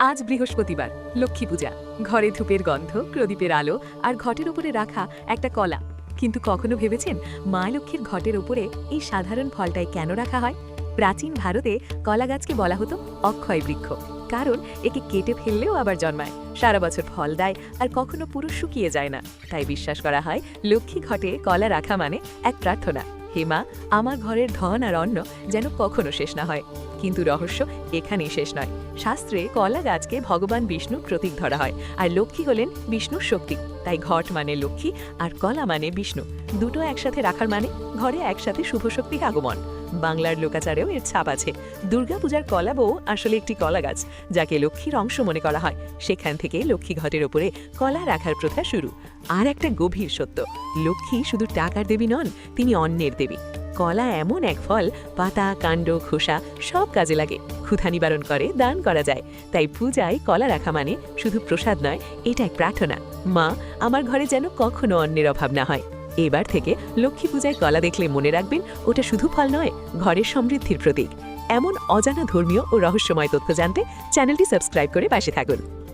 আজ বৃহস্পতিবার, লক্ষ্মী পূজা। ঘরে ধূপের গন্ধ, প্রদীপের আলো আর ঘটের উপরে রাখা একটা কলা। কিন্তু কখনো ভেবেছেন মা লক্ষ্মীর ঘটের উপরে এই সাধারণ ফলটাই কেন রাখা হয়? প্রাচীন ভারতে কলা গাছকে বলা হতো অক্ষয় বৃক্ষ, কারণ একে কেটে ফেললেও আবার জন্মায়, সারা বছর ফল দেয় আর কখনো পুরো শুকিয়ে যায় না। তাই বিশ্বাস করা হয় লক্ষ্মী ঘটে কলা রাখা মানে এক প্রার্থনা, হে মা, আমার ঘরের ধন আর অন্ন যেন কখনো শেষ না হয়। কিন্তু রহস্য এখানেই শেষ নয়। শাস্ত্রে কলা গাছকে ভগবান বিষ্ণুর প্রতীক ধরা হয়, আর লক্ষ্মী হলেন বিষ্ণুর শক্তি। তাই ঘট মানে লক্ষ্মী আর কলা মানে বিষ্ণু, দুটো একসাথে রাখার মানে ঘরে একসাথে শুভ শক্তির আগমন। বাংলার লোকাচারেও এর ছাপ আছে। দুর্গাপূজার কলা বউ আসলে একটি কলা গাছ, যাকে লক্ষ্মীর অংশ মনে করা হয়। সেখান থেকে লক্ষ্মী ঘটের ওপরে কলা রাখার প্রথা শুরু। আর একটা গভীর সত্য, লক্ষ্মী শুধু টাকার দেবী নন, তিনি অন্নের দেবী। কলা এমন এক ফল, পাতা, কাণ্ড, খোসা সব কাজে লাগে, ক্ষুধা নিবারণ করে, দান করা যায়। তাই পূজায় কলা রাখা মানে শুধু প্রসাদ নয়, এটা এক প্রার্থনা, মা, আমার ঘরে যেন কখনো অন্নের অভাব না হয়। এবার থেকে লক্ষ্মী পূজায় কলা দেখলে মনে রাখবেন, ওটা শুধু ফল নয়, ঘরের সমৃদ্ধির প্রতীক। এমন অজানা ধর্মীয় ও রহস্যময় তথ্য জানতে চ্যানেলটি সাবস্ক্রাইব করে পাশে থাকুন।